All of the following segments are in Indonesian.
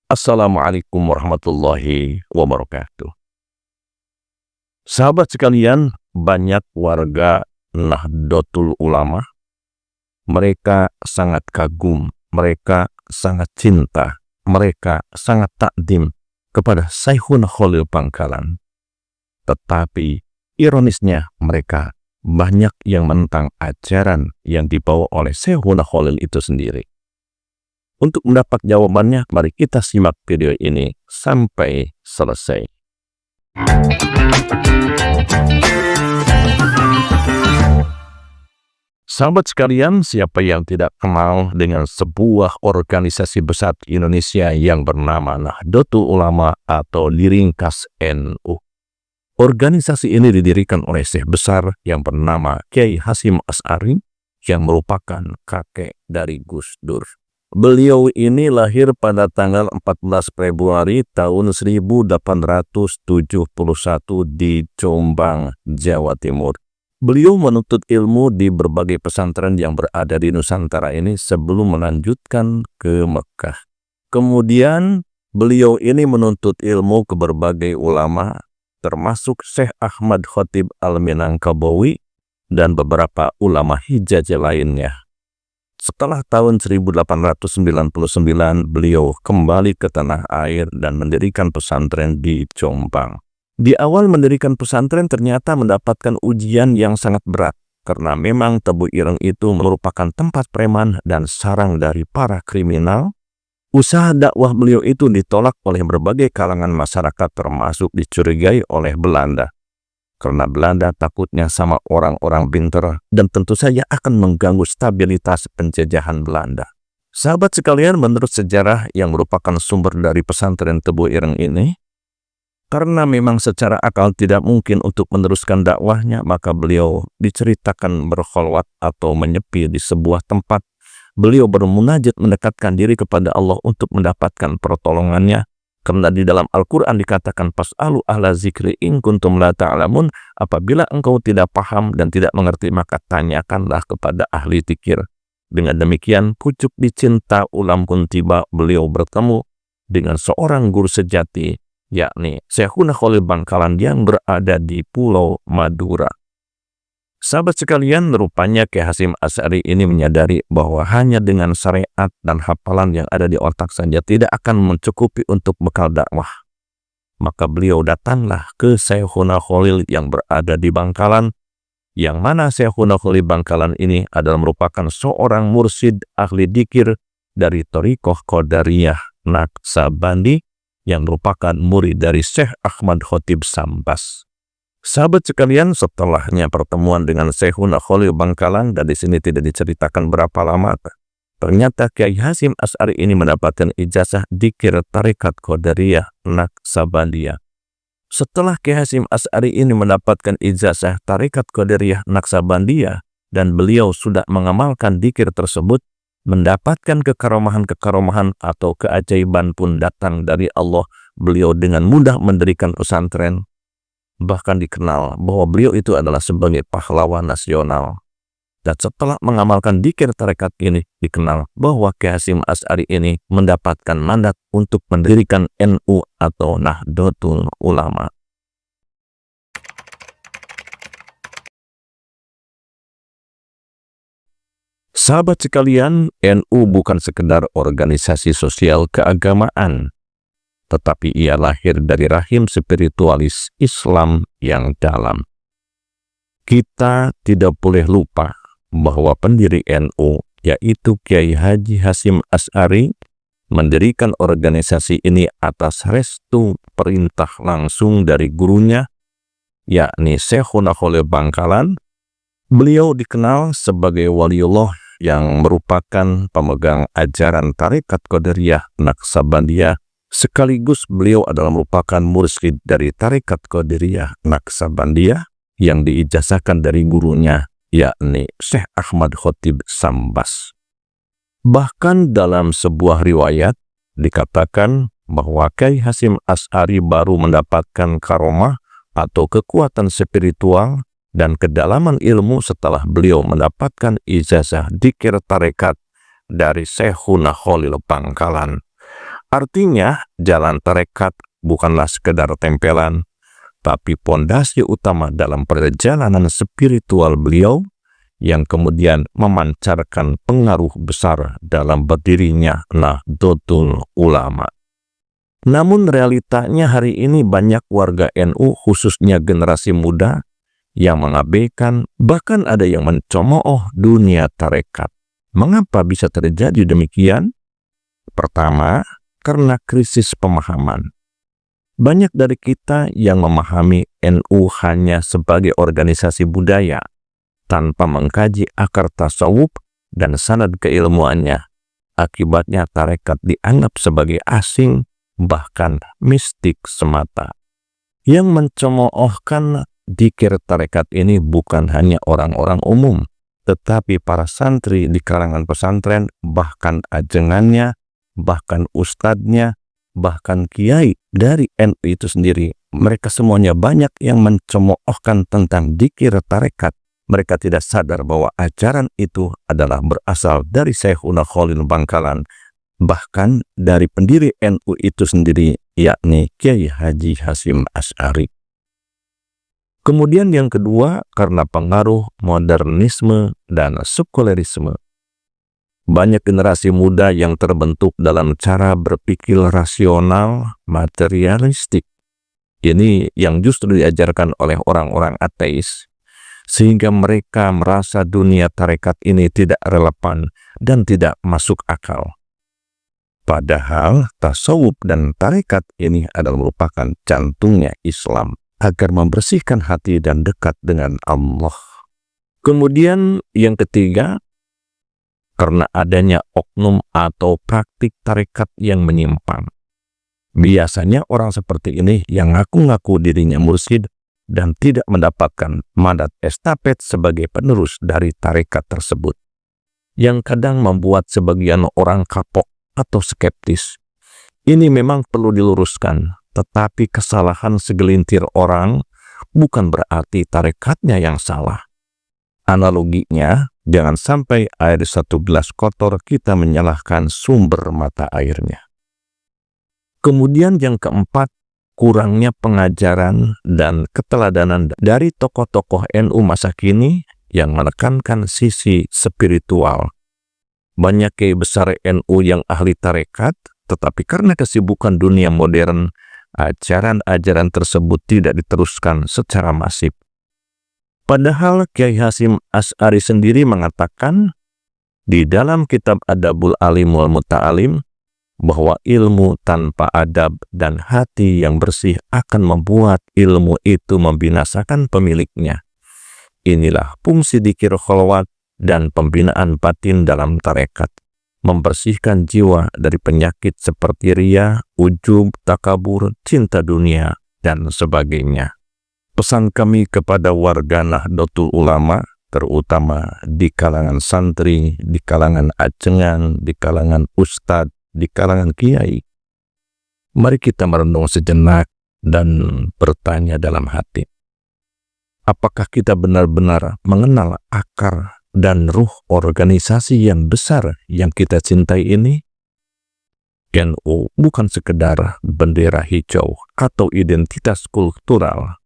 Assalamualaikum warahmatullahi wabarakatuh. Sahabat sekalian, banyak warga Nahdlatul Ulama, mereka sangat kagum, mereka sangat cinta, mereka sangat takdim kepada Syekhuna Khalil Bangkalan. Tetapi ironisnya mereka banyak yang menentang ajaran yang dibawa oleh Syekhuna Khalil itu sendiri. Untuk mendapat jawabannya, mari kita simak video ini sampai selesai. Sahabat sekalian, siapa yang tidak kenal dengan sebuah organisasi besar di Indonesia yang bernama Nahdlatul Ulama atau diringkas NU. Organisasi ini didirikan oleh Syekh besar yang bernama Kiai Hasyim Asy'ari yang merupakan kakek dari Gus Dur. Beliau ini lahir pada tanggal 14 Februari tahun 1871 di Jombang, Jawa Timur. Beliau menuntut ilmu di berbagai pesantren yang berada di Nusantara ini sebelum melanjutkan ke Mekah. Kemudian beliau ini menuntut ilmu ke berbagai ulama, termasuk Syekh Ahmad Khatib Al-Minangkabawi dan beberapa ulama Hijaz lainnya. Setelah tahun 1899, beliau kembali ke tanah air dan mendirikan pesantren di Jombang. Di awal mendirikan pesantren ternyata mendapatkan ujian yang sangat berat, karena memang Tebu Ireng itu merupakan tempat preman dan sarang dari para kriminal. Usaha dakwah beliau itu ditolak oleh berbagai kalangan masyarakat, termasuk dicurigai oleh Belanda. Karena Belanda takutnya sama orang-orang pinter dan tentu saja akan mengganggu stabilitas penjajahan Belanda. Sahabat sekalian, menurut sejarah yang merupakan sumber dari pesantren Tebu Ireng ini, karena memang secara akal tidak mungkin untuk meneruskan dakwahnya, maka beliau diceritakan berkholwat atau menyepi di sebuah tempat. Beliau bermunajat mendekatkan diri kepada Allah untuk mendapatkan pertolongannya. Karena di dalam Al-Quran dikatakan fas'alu ahla zikri in kuntum la ta'lamun, apabila engkau tidak paham dan tidak mengerti maka tanyakanlah kepada ahli zikir. Dengan demikian pucuk dicinta ulam pun tiba, beliau bertemu dengan seorang guru sejati, yakni Syekhuna Khalil Bangkalan yang berada di Pulau Madura. Sahabat sekalian, rupanya Kiai Hasyim Asy'ari ini menyadari bahwa hanya dengan syariat dan hafalan yang ada di otak saja tidak akan mencukupi untuk bekal dakwah. Maka beliau datanglah ke Syekhuna Khalil yang berada di Bangkalan, yang mana Syekhuna Khalil Bangkalan ini adalah merupakan seorang mursyid ahli dzikir dari Thariqah Qadariyah Naqsabandi yang merupakan murid dari Syekh Ahmad Khatib Sambas. Sahabat sekalian, setelahnya pertemuan dengan Syekhuna Khalil Bangkalan, dan di sini tidak diceritakan berapa lama, ternyata Kiai Hasyim Asy'ari ini mendapatkan ijazah dzikir Tarekat Qadariyah Naqsabandiyah. Setelah Kiai Hasyim Asy'ari ini mendapatkan ijazah Tarekat Qadariyah Naqsabandiyah dan beliau sudah mengamalkan dzikir tersebut, mendapatkan kekaromahan-kekaromahan atau keajaiban pun datang dari Allah. Beliau dengan mudah mendirikan pesantren. Bahkan dikenal bahwa beliau itu adalah sebagai pahlawan nasional. Dan setelah mengamalkan dzikir tarekat ini, dikenal bahwa Kiai Hasyim Asy'ari ini mendapatkan mandat untuk mendirikan NU atau Nahdlatul Ulama. Sahabat sekalian, NU bukan sekedar organisasi sosial keagamaan, tetapi ia lahir dari rahim spiritualis Islam yang dalam. Kita tidak boleh lupa bahwa pendiri NU, yaitu Kiai Haji Hasyim Asy'ari, mendirikan organisasi ini atas restu perintah langsung dari gurunya, yakni Syekhuna Khalil Bangkalan. Beliau dikenal sebagai waliullah yang merupakan pemegang ajaran Tarekat Qadariyah Naqsabandiyah. Sekaligus beliau adalah merupakan mursyid dari Tarekat Qadariyah Naqsabandiyah yang diijazahkan dari gurunya, yakni Syekh Ahmad Khatib Sambas. Bahkan dalam sebuah riwayat dikatakan bahwa Kiai Hasyim Asy'ari baru mendapatkan karomah atau kekuatan spiritual dan kedalaman ilmu setelah beliau mendapatkan ijazah dzikir tarekat dari Syekhuna Khalil Bangkalan. Artinya, jalan tarekat bukanlah sekedar tempelan, tapi pondasi utama dalam perjalanan spiritual beliau yang kemudian memancarkan pengaruh besar dalam berdirinya Nahdlatul Ulama. Namun realitanya hari ini banyak warga NU, khususnya generasi muda, yang mengabaikan, bahkan ada yang mencemooh dunia tarekat. Mengapa bisa terjadi demikian? Pertama, karena krisis pemahaman. Banyak dari kita yang memahami NU hanya sebagai organisasi budaya, tanpa mengkaji akar tasawuf dan sanad keilmuannya. Akibatnya tarekat dianggap sebagai asing, bahkan mistik semata. Yang mencemoohkan dzikir tarekat ini bukan hanya orang-orang umum, tetapi para santri di kalangan pesantren, bahkan ajengannya, bahkan ustadznya, bahkan kiai dari NU itu sendiri. Mereka semuanya banyak yang mencemoohkan tentang dzikir tarekat. Mereka tidak sadar bahwa ajaran itu adalah berasal dari Syekhuna Khalil Bangkalan, bahkan dari pendiri NU itu sendiri, yakni Kiai Haji Hasyim Asy'ari. Kemudian yang kedua, karena pengaruh modernisme dan sekulerisme. Banyak generasi muda yang terbentuk dalam cara berpikir rasional, materialistik. Ini yang justru diajarkan oleh orang-orang ateis, sehingga mereka merasa dunia tarekat ini tidak relevan dan tidak masuk akal. Padahal tasawuf dan tarekat ini adalah merupakan jantungnya Islam agar membersihkan hati dan dekat dengan Allah. Kemudian yang ketiga, karena adanya oknum atau praktik tarekat yang menyimpang. Biasanya orang seperti ini yang ngaku-ngaku dirinya mursyid dan tidak mendapatkan mandat estafet sebagai penerus dari tarekat tersebut, yang kadang membuat sebagian orang kapok atau skeptis. Ini memang perlu diluruskan, tetapi kesalahan segelintir orang bukan berarti tarekatnya yang salah. Analoginya, jangan sampai air satu gelas kotor kita menyalahkan sumber mata airnya. Kemudian yang keempat, kurangnya pengajaran dan keteladanan dari tokoh-tokoh NU masa kini yang menekankan sisi spiritual. Banyak kiai besar NU yang ahli tarekat, tetapi karena kesibukan dunia modern, ajaran-ajaran tersebut tidak diteruskan secara masif. Padahal Kiai Hasyim Asy'ari sendiri mengatakan di dalam kitab Adabul Alim wal Muta'alim bahwa ilmu tanpa adab dan hati yang bersih akan membuat ilmu itu membinasakan pemiliknya. Inilah fungsi dzikir khalwat dan pembinaan batin dalam tarekat, membersihkan jiwa dari penyakit seperti riya, ujub, takabur, cinta dunia, dan sebagainya. Pesan kami kepada warga Nahdlatul Ulama, terutama di kalangan santri, di kalangan ajengan, di kalangan ustadz, di kalangan kiai. Mari kita merenung sejenak dan bertanya dalam hati. Apakah kita benar-benar mengenal akar dan ruh organisasi yang besar yang kita cintai ini? NU bukan sekedar bendera hijau atau identitas kultural.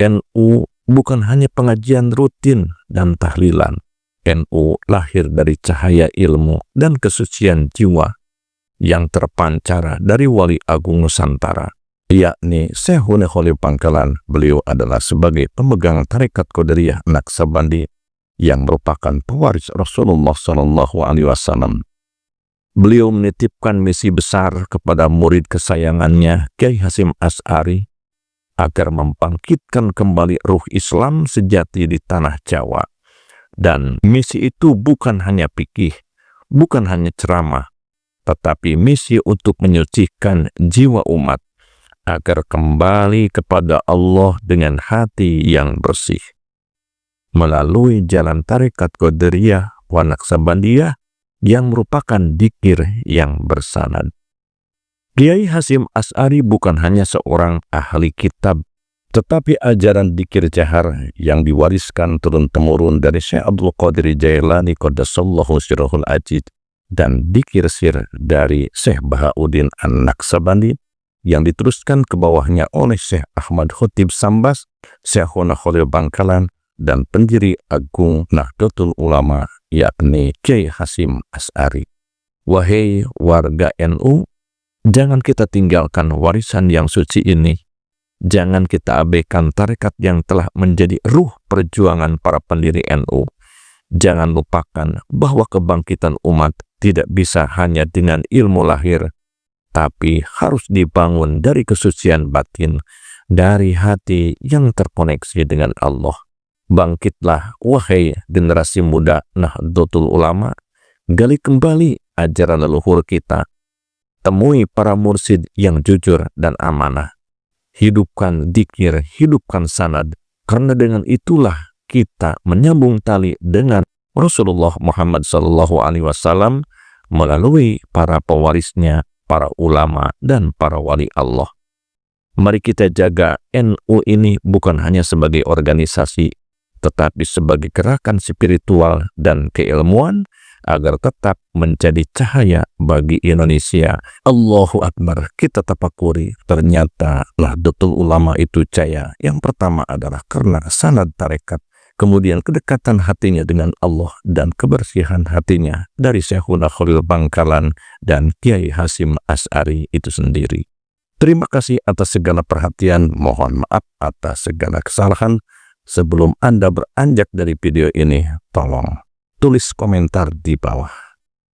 NU bukan hanya pengajian rutin dan tahlilan. NU lahir dari cahaya ilmu dan kesucian jiwa yang terpancar dari Wali Agung Nusantara, yakni Syekhuna Khalil Bangkalan. Beliau adalah sebagai pemegang tarekat Qadariyah Naqsabandi yang merupakan pewaris Rasulullah SAW. Beliau menitipkan misi besar kepada murid kesayangannya Kiai Hasyim Asy'ari agar membangkitkan kembali ruh Islam sejati di tanah Jawa. Dan misi itu bukan hanya fikih, bukan hanya ceramah, tetapi misi untuk menyucikan jiwa umat agar kembali kepada Allah dengan hati yang bersih. Melalui jalan tarekat Qadariyah wa Naqsabandiyah yang merupakan dzikir yang bersanad. Kiai Hasyim Asy'ari bukan hanya seorang ahli kitab, tetapi ajaran dzikir jahar yang diwariskan turun-temurun dari Syekh Abdul Qadir Jailani Qaddasallahu sirrahul ajid dan dikir sir dari Syekh Bahauddin An-Naqsabandi yang diteruskan ke bawahnya oleh Syekh Ahmad Khotib Sambas, Syekhuna Khalil Bangkalan, dan pendiri agung Nahdlatul Ulama yakni Kiai Hasyim Asy'ari. Wahai warga NU, jangan kita tinggalkan warisan yang suci ini. Jangan kita abaikan tarekat yang telah menjadi ruh perjuangan para pendiri NU. Jangan lupakan bahwa kebangkitan umat tidak bisa hanya dengan ilmu lahir, tapi harus dibangun dari kesucian batin, dari hati yang terkoneksi dengan Allah. Bangkitlah, wahai generasi muda Nahdlatul Ulama, gali kembali ajaran leluhur kita. Temui para mursyid yang jujur dan amanah. Hidupkan dzikir, hidupkan sanad, karena dengan itulah kita menyambung tali dengan Rasulullah Muhammad SAW melalui para pewarisnya, para ulama, dan para wali Allah. Mari kita jaga NU ini bukan hanya sebagai organisasi, tetapi sebagai gerakan spiritual dan keilmuan agar tetap menjadi cahaya bagi Indonesia. Allahu Akbar. Kita tafakuri, ternyata Nahdlatul Ulama itu jaya. Yang pertama adalah karena sanad tarekat, kemudian kedekatan hatinya dengan Allah dan kebersihan hatinya dari Syekhuna Khalil Bangkalan dan Kiai Hasyim Asy'ari itu sendiri. Terima kasih atas segala perhatian, mohon maaf atas segala kesalahan. Sebelum Anda beranjak dari video ini, tolong tulis komentar di bawah.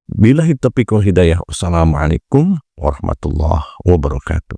Billahi taufiq wal hidayah. Wassalamualaikum warahmatullahi wabarakatuh.